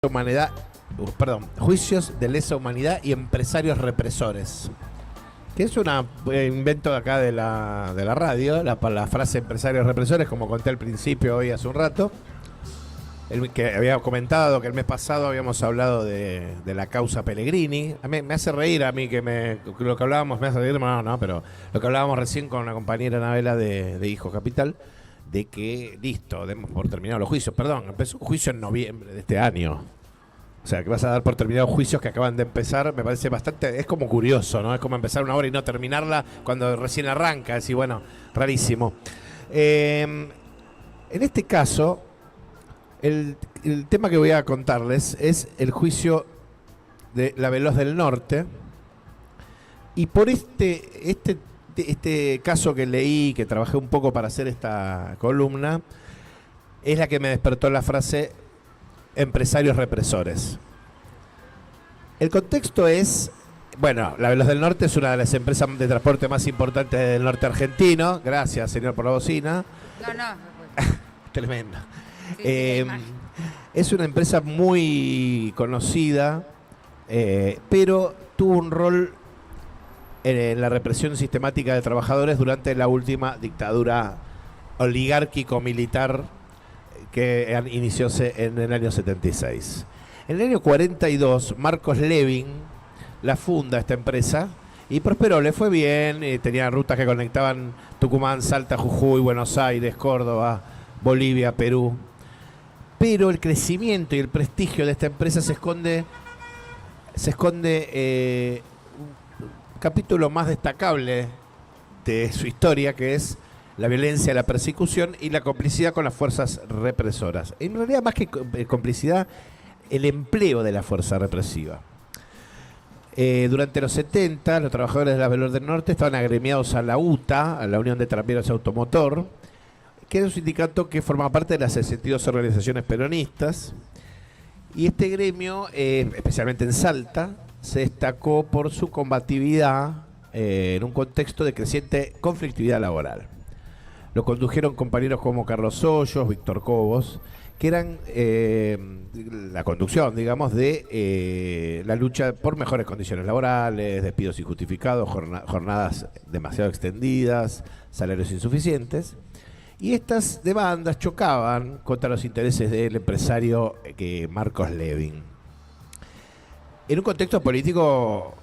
humanidad, juicios de lesa humanidad y empresarios represores. Que es un invento de acá de la radio, la frase empresarios represores, como conté al principio hoy hace un rato. Que había comentado que el mes pasado habíamos hablado de la causa Pellegrini. A mí, me hace reír a mí lo que hablábamos, me hace reír, pero lo que hablábamos recién con una compañera Anabela de Hijo Capital, de que listo, demos por terminado los juicios. Perdón, empezó un juicio en noviembre de este año. O sea, que vas a dar por terminados juicios que acaban de empezar, me parece bastante, es como curioso, ¿no? Es como empezar una obra y no terminarla cuando recién arranca, es decir, bueno, rarísimo. En este caso, el tema que voy a contarles es el juicio de la Veloz del Norte. Y por este caso que leí, que trabajé un poco para hacer esta columna, es la que me despertó la frase empresarios represores. El contexto es, bueno, la Veloz del Norte es una de las empresas de transporte más importantes del norte argentino. Gracias, señor, por la bocina. No. Tremendo. Sí, es una empresa muy conocida, pero tuvo un rol en la represión sistemática de trabajadores durante la última dictadura oligárquico-militar que inicióse en el año 76. En el año 42, Marcos Levin la funda esta empresa y prosperó, le fue bien, tenía rutas que conectaban Tucumán, Salta, Jujuy, Buenos Aires, Córdoba, Bolivia, Perú. Pero el crecimiento y el prestigio de esta empresa se esconde un capítulo más destacable de su historia, que es la violencia, la persecución y la complicidad con las fuerzas represoras. En realidad, más que complicidad, el empleo de la fuerza represiva. Durante los 70, los trabajadores de la Veloz del Norte estaban agremiados a la UTA, a la Unión de Tranvías Automotor, que era un sindicato que formaba parte de las 62 organizaciones peronistas. Y este gremio, especialmente en Salta, se destacó por su combatividad en un contexto de creciente conflictividad laboral. Lo condujeron compañeros como Carlos Hoyos, Víctor Cobos, que eran la conducción, digamos, de la lucha por mejores condiciones laborales, despidos injustificados, jornadas demasiado extendidas, salarios insuficientes. Y estas demandas chocaban contra los intereses del empresario Marcos Levin. En un contexto político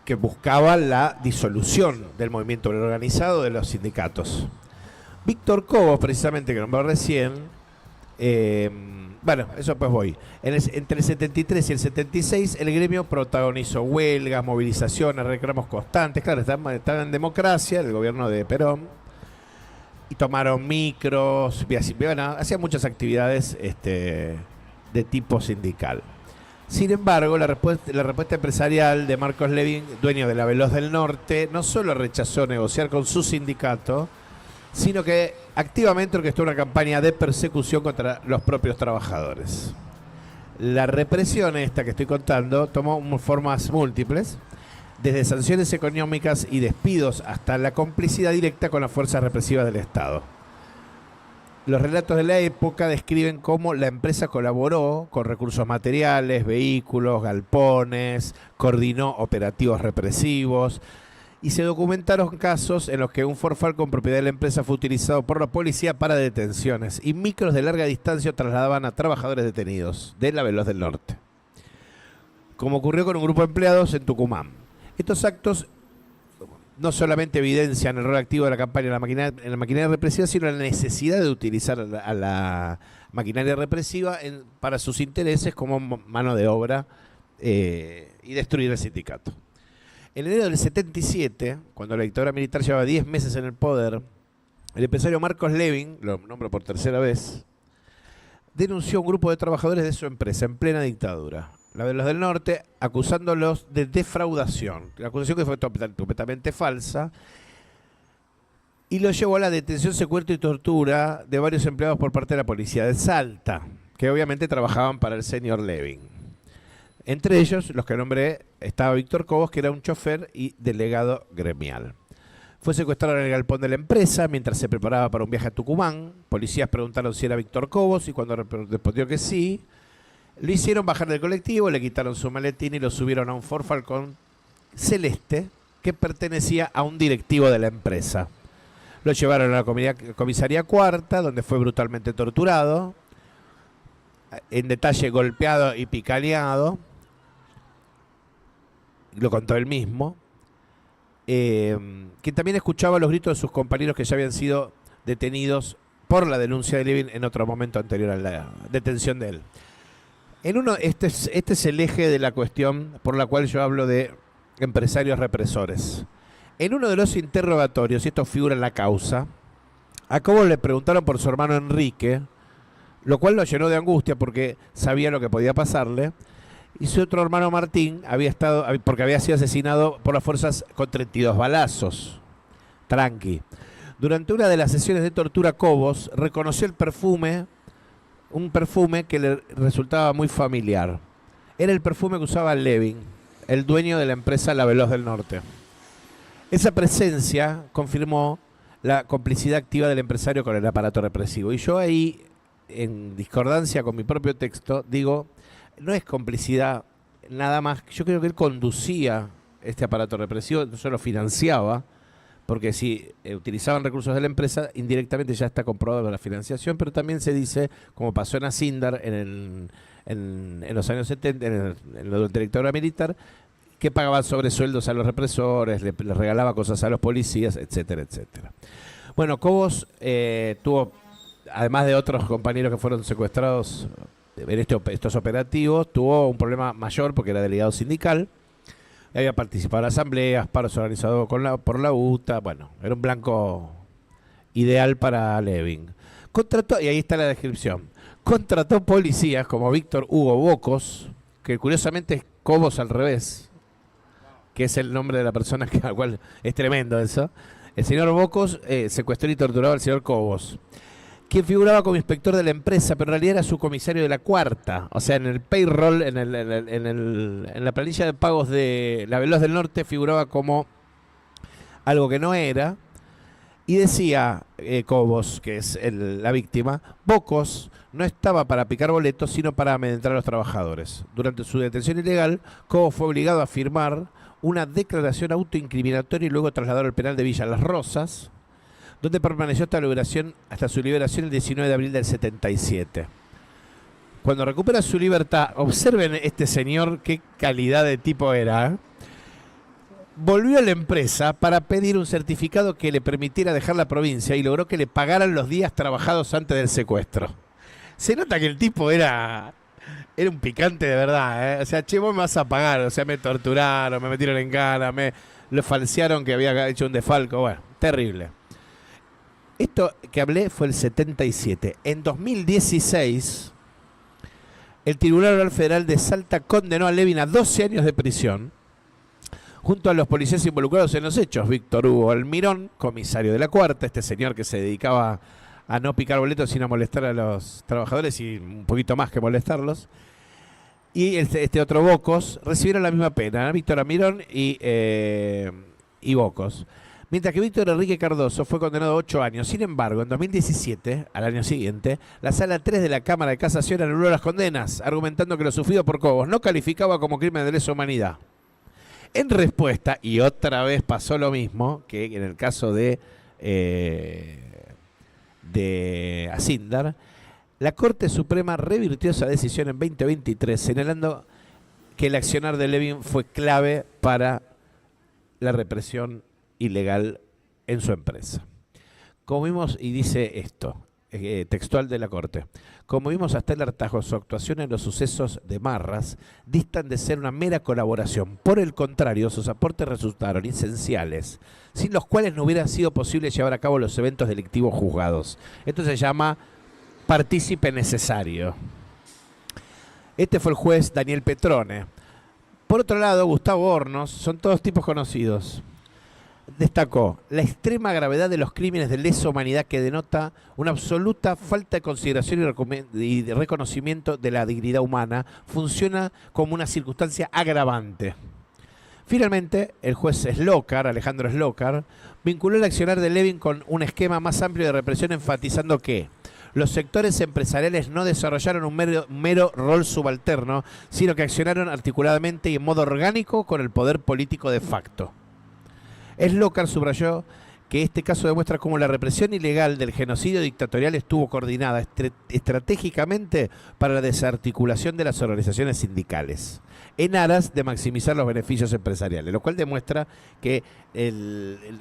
que buscaba la disolución del movimiento organizado de los sindicatos. Víctor Cobos, precisamente, que nombré recién, bueno, eso pues voy. Entre el 73 y el 76, el gremio protagonizó huelgas, movilizaciones, reclamos constantes. Claro, estaban en democracia, el gobierno de Perón, y tomaron micros, bueno, hacían muchas actividades de tipo sindical. Sin embargo, la respuesta empresarial de Marcos Levin, dueño de la Veloz del Norte, no solo rechazó negociar con su sindicato, sino que activamente orquestó una campaña de persecución contra los propios trabajadores. La represión esta que estoy contando tomó formas múltiples, desde sanciones económicas y despidos hasta la complicidad directa con las fuerzas represivas del Estado. Los relatos de la época describen cómo la empresa colaboró con recursos materiales, vehículos, galpones, coordinó operativos represivos, y se documentaron casos en los que un Ford Falcon propiedad de la empresa fue utilizado por la policía para detenciones y micros de larga distancia trasladaban a trabajadores detenidos de la Veloz del Norte, como ocurrió con un grupo de empleados en Tucumán. Estos actos no solamente evidencian el rol activo de la campaña en la maquinaria represiva, sino la necesidad de utilizar a la maquinaria represiva para sus intereses como mano de obra y destruir el sindicato. En enero del 77, cuando la dictadura militar llevaba 10 meses en el poder, el empresario Marcos Levin, lo nombro por tercera vez, denunció a un grupo de trabajadores de su empresa en plena dictadura, la Veloz del Norte, acusándolos de defraudación. La acusación que fue completamente falsa y lo llevó a la detención, secuestro y tortura de varios empleados por parte de la policía de Salta, que obviamente trabajaban para el señor Levin. Entre ellos, los que nombré, estaba Víctor Cobos, que era un chofer y delegado gremial. Fue secuestrado en el galpón de la empresa mientras se preparaba para un viaje a Tucumán. Policías preguntaron si era Víctor Cobos y cuando respondió que sí, Lo hicieron bajar del colectivo, le quitaron su maletín y lo subieron a un Ford Falcon celeste que pertenecía a un directivo de la empresa. Lo llevaron a la comisaría cuarta, donde fue brutalmente torturado, en detalle golpeado y picaneado. Lo contó él mismo. Que también escuchaba los gritos de sus compañeros que ya habían sido detenidos por la denuncia de Levin en otro momento anterior a la detención de él. Este es el eje de la cuestión por la cual yo hablo de empresarios represores. En uno de los interrogatorios, y esto figura en la causa, a Cobos le preguntaron por su hermano Enrique, lo cual lo llenó de angustia porque sabía lo que podía pasarle. Y su otro hermano Martín porque había sido asesinado por las fuerzas con 32 balazos. Tranqui. Durante una de las sesiones de tortura, Cobos reconoció un perfume que le resultaba muy familiar. Era el perfume que usaba Levin, el dueño de la empresa La Veloz del Norte. Esa presencia confirmó la complicidad activa del empresario con el aparato represivo. Y yo ahí, en discordancia con mi propio texto, digo, no es complicidad nada más. Yo creo que él conducía este aparato represivo, no solo financiaba, porque si utilizaban recursos de la empresa, indirectamente ya está comprobado la financiación, pero también se dice, como pasó en Asindar en los años 70, en la dictadura militar, que pagaban sobresueldos a los represores, les regalaba cosas a los policías, etcétera, etcétera. Bueno, Cobos tuvo, además de otros compañeros que fueron secuestrados en estos operativos, tuvo un problema mayor porque era delegado sindical, había participado en asambleas, paros organizados por la UTA, bueno, era un blanco ideal para Levin. Y ahí está la descripción, contrató policías como Víctor Hugo Bocos, que curiosamente es Cobos al revés, que es el nombre de la persona al cual es tremendo eso. El señor Bocos secuestró y torturaba al señor Cobos, quien figuraba como inspector de la empresa, pero en realidad era su comisario de la cuarta. O sea, en el payroll, en la planilla de pagos de La Veloz del Norte figuraba como algo que no era. Y decía Cobos, que es la víctima, Bocos no estaba para picar boletos, sino para amedrentar a los trabajadores. Durante su detención ilegal, Cobos fue obligado a firmar una declaración autoincriminatoria y luego trasladado al penal de Villa Las Rosas, donde permaneció hasta su liberación el 19 de abril del 77. Cuando recupera su libertad, observen este señor qué calidad de tipo era. Volvió a la empresa para pedir un certificado que le permitiera dejar la provincia y logró que le pagaran los días trabajados antes del secuestro. Se nota que el tipo era un picante de verdad, ¿eh? O sea, che, vos me vas a pagar, o sea, me torturaron, me metieron en cana, lo falsearon que había hecho un desfalco, bueno, terrible. Esto que hablé fue el 77. En 2016, el Tribunal Oral Federal de Salta condenó a Levin a 12 años de prisión, junto a los policías involucrados en los hechos. Víctor Hugo Almirón, comisario de la cuarta, este señor que se dedicaba a no picar boletos sino a molestar a los trabajadores y un poquito más que molestarlos. Y este otro Bocos recibieron la misma pena, Víctor Almirón y Bocos. Mientras que Víctor Enrique Cardoso fue condenado a 8 años. Sin embargo, en 2017, al año siguiente, la Sala 3 de la Cámara de Casación anuló las condenas, argumentando que lo sufrido por Cobos no calificaba como crimen de lesa humanidad. En respuesta, y otra vez pasó lo mismo que en el caso de Asindar, la Corte Suprema revirtió esa decisión en 2023, señalando que el accionar de Levin fue clave para la represión ilegal en su empresa. Como vimos, y dice esto, textual de la Corte, como vimos hasta el hartazgo, su actuación en los sucesos de Marras distan de ser una mera colaboración. Por el contrario, sus aportes resultaron esenciales, sin los cuales no hubiera sido posible llevar a cabo los eventos delictivos juzgados. Esto se llama partícipe necesario. Este fue el juez Daniel Petrone. Por otro lado, Gustavo Hornos, son todos tipos conocidos. Destacó la extrema gravedad de los crímenes de lesa humanidad que denota una absoluta falta de consideración y de reconocimiento de la dignidad humana, funciona como una circunstancia agravante. Finalmente, el juez Alejandro Slokar, vinculó el accionar de Levin con un esquema más amplio de represión, enfatizando que Los sectores empresariales no desarrollaron un mero rol subalterno, sino que accionaron articuladamente y en modo orgánico con el poder político de facto. Slocar subrayó que este caso demuestra cómo la represión ilegal del genocidio dictatorial estuvo coordinada estratégicamente para la desarticulación de las organizaciones sindicales, en aras de maximizar los beneficios empresariales, lo cual demuestra que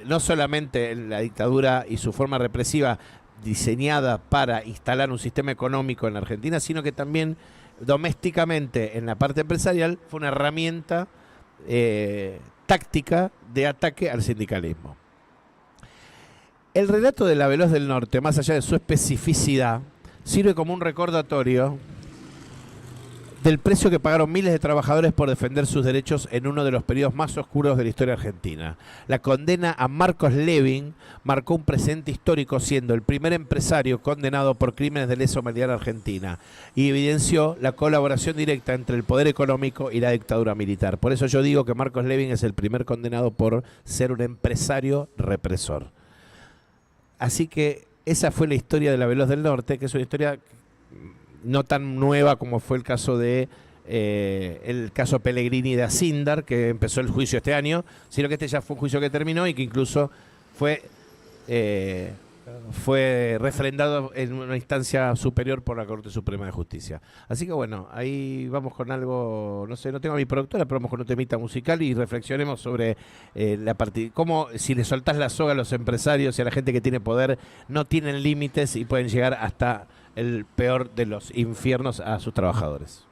no solamente la dictadura y su forma represiva diseñada para instalar un sistema económico en la Argentina, sino que también domésticamente en la parte empresarial fue una herramienta táctica de ataque al sindicalismo. El relato de la Veloz del Norte, más allá de su especificidad, sirve como un recordatorio del precio que pagaron miles de trabajadores por defender sus derechos en uno de los periodos más oscuros de la historia argentina. La condena a Marcos Levin marcó un presente histórico, siendo el primer empresario condenado por crímenes de lesa humanidad argentina, y evidenció la colaboración directa entre el poder económico y la dictadura militar. Por eso yo digo que Marcos Levin es el primer condenado por ser un empresario represor. Así que esa fue la historia de la Veloz del Norte, que es una historia no tan nueva como fue el caso de el caso Pellegrini de Asindar, que empezó el juicio este año, sino que este ya fue un juicio que terminó y que incluso fue refrendado en una instancia superior por la Corte Suprema de Justicia. Así que bueno, ahí vamos con algo, no sé, no tengo a mi productora, pero vamos con un temita musical y reflexionemos sobre cómo si le soltás la soga a los empresarios y a la gente que tiene poder, no tienen límites y pueden llegar hasta el peor de los infiernos a sus trabajadores.